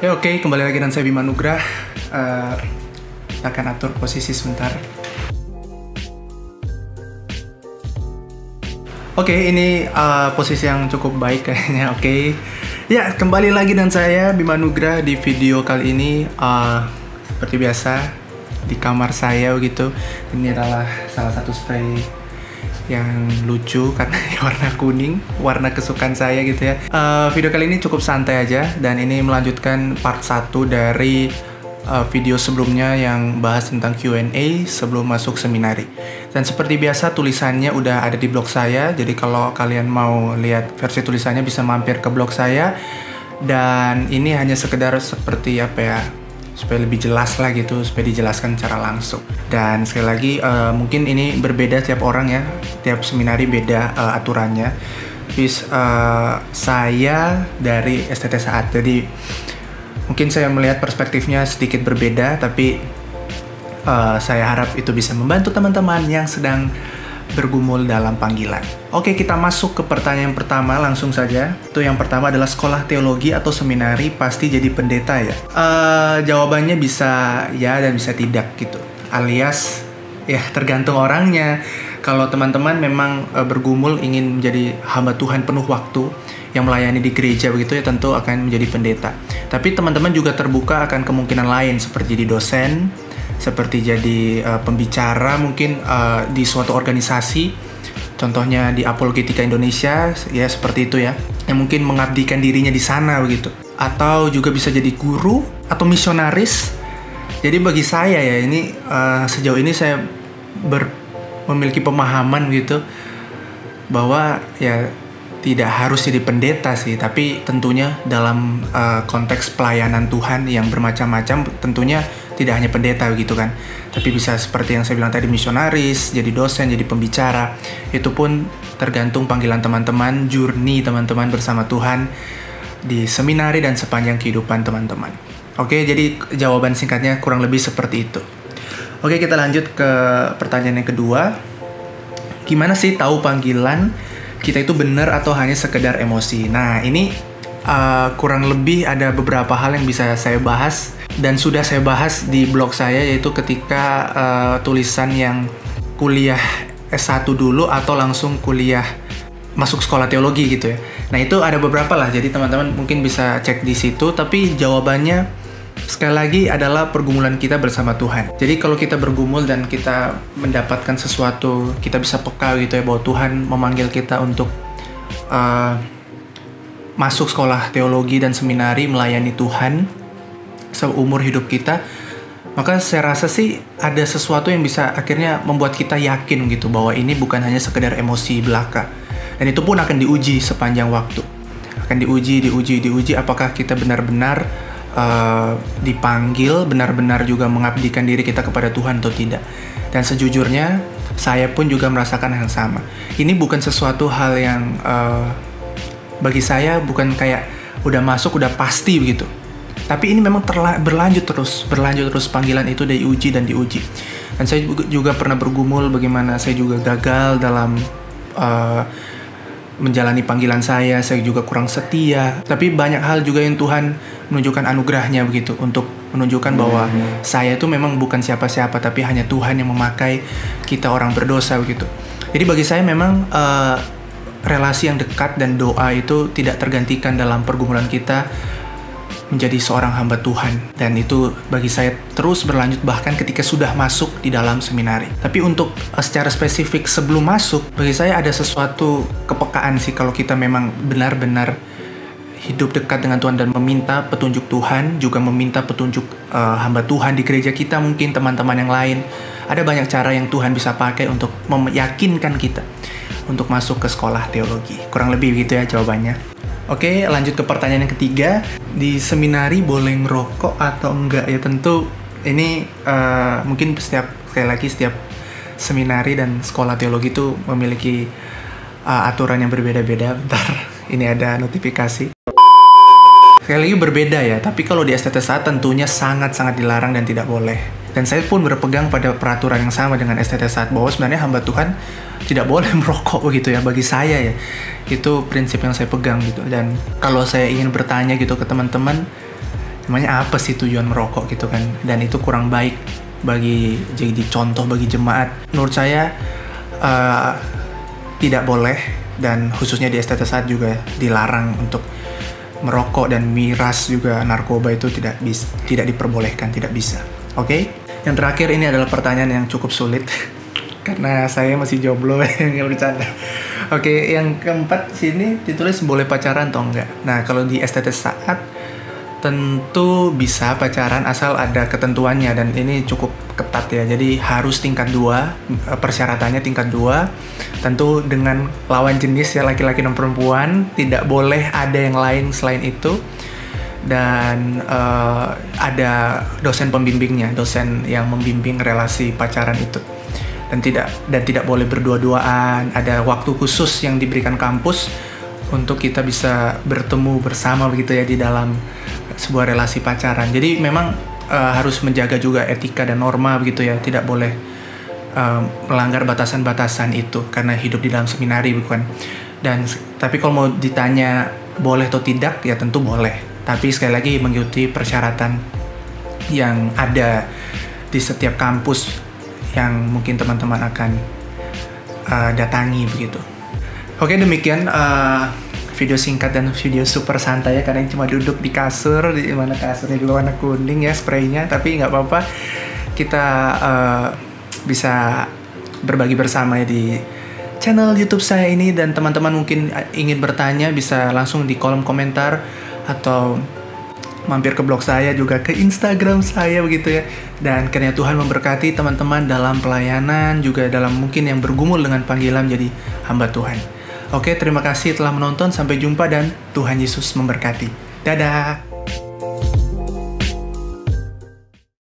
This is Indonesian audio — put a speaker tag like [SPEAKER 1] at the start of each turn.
[SPEAKER 1] Ya oke, kembali lagi dengan saya Bima Nugrah. Akan atur posisi sebentar. Oke, ini posisi yang cukup baik kayaknya. Oke. Ya, kembali lagi dengan saya Bima Nugrah di video kali ini. Seperti biasa di kamar saya begitu. Ini adalah salah satu spray yang lucu karena warna kuning, warna kesukaan saya gitu ya. Video kali ini cukup santai aja dan ini melanjutkan part 1 dari video sebelumnya yang bahas tentang Q&A sebelum masuk seminari. Dan seperti biasa tulisannya udah ada di blog saya, jadi kalau kalian mau lihat versi tulisannya bisa mampir ke blog saya. Dan ini hanya sekedar seperti apa ya, supaya lebih jelas lah gitu, supaya dijelaskan secara langsung. Dan sekali lagi mungkin ini berbeda tiap orang ya, tiap seminari beda aturannya. Tapi saya dari STT Saat, jadi mungkin saya melihat perspektifnya sedikit berbeda, tapi saya harap itu bisa membantu teman-teman yang sedang bergumul dalam panggilan. Oke, kita masuk ke pertanyaan pertama langsung saja. Itu yang pertama adalah sekolah teologi atau seminari pasti jadi pendeta ya? Jawabannya bisa ya dan bisa tidak gitu. Alias ya tergantung orangnya. Kalau teman-teman memang bergumul ingin menjadi hamba Tuhan penuh waktu yang melayani di gereja begitu ya, tentu akan menjadi pendeta. Tapi teman-teman juga terbuka akan kemungkinan lain seperti jadi dosen, seperti jadi pembicara mungkin di suatu organisasi, contohnya di Apologetika Indonesia ya, seperti itu ya, yang mungkin mengabdikan dirinya di sana begitu. Atau juga bisa jadi guru atau misionaris. Jadi bagi saya ya, ini sejauh ini saya memiliki pemahaman gitu bahwa ya tidak harus jadi pendeta sih, tapi tentunya dalam konteks pelayanan Tuhan yang bermacam-macam, tentunya tidak hanya pendeta begitu kan, tapi bisa seperti yang saya bilang tadi, misionaris, jadi dosen, jadi pembicara. Itu pun tergantung panggilan teman-teman, journey teman-teman bersama Tuhan di seminari dan sepanjang kehidupan teman-teman. Oke, jadi jawaban singkatnya kurang lebih seperti itu. Oke, kita lanjut ke pertanyaan yang kedua. Gimana sih tahu panggilan kita itu benar atau hanya sekedar emosi? Nah, ini kurang lebih ada beberapa hal yang bisa saya bahas dan sudah saya bahas di blog saya, yaitu ketika tulisan yang kuliah S1 dulu atau langsung kuliah masuk sekolah teologi gitu ya. Nah, itu ada beberapa lah, jadi teman-teman mungkin bisa cek di situ, tapi jawabannya sekali lagi adalah pergumulan kita bersama Tuhan. Jadi kalau kita bergumul dan kita mendapatkan sesuatu, kita bisa peka gitu ya bahwa Tuhan memanggil kita untuk masuk sekolah teologi dan seminari, melayani Tuhan seumur hidup kita, maka saya rasa sih ada sesuatu yang bisa akhirnya membuat kita yakin gitu bahwa ini bukan hanya sekedar emosi belaka. Dan itu pun akan diuji sepanjang waktu. Akan diuji apakah kita benar-benar dipanggil, benar-benar juga mengabdikan diri kita kepada Tuhan atau tidak. Dan sejujurnya saya pun juga merasakan hal yang sama. Ini bukan sesuatu hal yang bagi saya bukan kayak udah masuk udah pasti begitu. Tapi ini memang berlanjut terus panggilan itu diuji. Dan saya juga pernah bergumul bagaimana saya juga gagal dalam menjalani panggilan saya juga kurang setia. Tapi banyak hal juga yang Tuhan menunjukkan anugerahnya begitu, untuk menunjukkan bahwa saya itu memang bukan siapa-siapa, tapi hanya Tuhan yang memakai kita orang berdosa begitu. Jadi bagi saya memang relasi yang dekat dan doa itu tidak tergantikan dalam pergumulan kita menjadi seorang hamba Tuhan. Dan itu bagi saya terus berlanjut bahkan ketika sudah masuk di dalam seminari. Tapi untuk secara spesifik sebelum masuk, bagi saya ada sesuatu kepekaan sih kalau kita memang benar-benar hidup dekat dengan Tuhan dan meminta petunjuk Tuhan, juga meminta petunjuk hamba Tuhan di gereja kita, mungkin teman-teman yang lain. Ada banyak cara yang Tuhan bisa pakai untuk meyakinkan kita untuk masuk ke sekolah teologi. Kurang lebih begitu ya jawabannya. Oke, lanjut ke pertanyaan yang ketiga. Di seminari boleh ngerokok atau enggak? Ya tentu ini mungkin setiap seminari dan sekolah teologi itu memiliki aturan yang berbeda-beda. Bentar, ini ada notifikasi. Sekali lagi berbeda ya, tapi kalau di STT Saat tentunya sangat-sangat dilarang dan tidak boleh. Dan saya pun berpegang pada peraturan yang sama dengan STT Saat, bahwa sebenarnya hamba Tuhan tidak boleh merokok begitu ya, bagi saya ya. Itu prinsip yang saya pegang gitu. Dan kalau saya ingin bertanya gitu ke teman-teman, Emangnya apa sih tujuan merokok gitu kan? Dan itu kurang baik bagi jadi contoh bagi jemaat. Menurut saya tidak boleh, dan khususnya di STT juga dilarang untuk merokok, dan miras juga narkoba itu tidak diperbolehkan, tidak bisa. Oke? Yang terakhir ini adalah pertanyaan yang cukup sulit karena saya masih jomblo. Nggak bercanda. Oke, yang keempat sini ditulis boleh pacaran atau enggak. Nah, kalau di STT saat tentu bisa pacaran asal ada ketentuannya, dan ini cukup ketat ya. Jadi harus tingkat 2, persyaratannya tingkat 2. Tentu dengan lawan jenis ya, laki-laki dan perempuan, tidak boleh ada yang lain selain itu. Dan ada dosen pembimbingnya, dosen yang membimbing relasi pacaran itu. Dan tidak boleh berdua-duaan. Ada waktu khusus yang diberikan kampus untuk kita bisa bertemu bersama begitu ya di dalam sebuah relasi pacaran. Jadi memang harus menjaga juga etika dan norma begitu ya. Tidak boleh melanggar batasan-batasan itu karena hidup di dalam seminari, bukan. Tapi kalau mau ditanya boleh atau tidak, ya tentu boleh. Tapi sekali lagi mengikuti persyaratan yang ada di setiap kampus yang mungkin teman-teman akan datangi begitu. Oke, demikian video singkat dan video super santai ya, karena cuma duduk di kasur, di mana kasurnya juga warna kuning ya spraynya, tapi nggak apa-apa, kita bisa berbagi bersama ya di channel YouTube saya ini. Dan teman-teman mungkin ingin bertanya bisa langsung di kolom komentar atau mampir ke blog saya, juga ke Instagram saya begitu ya. Dan kiranya Tuhan memberkati teman-teman dalam pelayanan, juga dalam mungkin yang bergumul dengan panggilan jadi hamba Tuhan. Oke, terima kasih telah menonton. Sampai jumpa dan Tuhan Yesus memberkati. Dadah!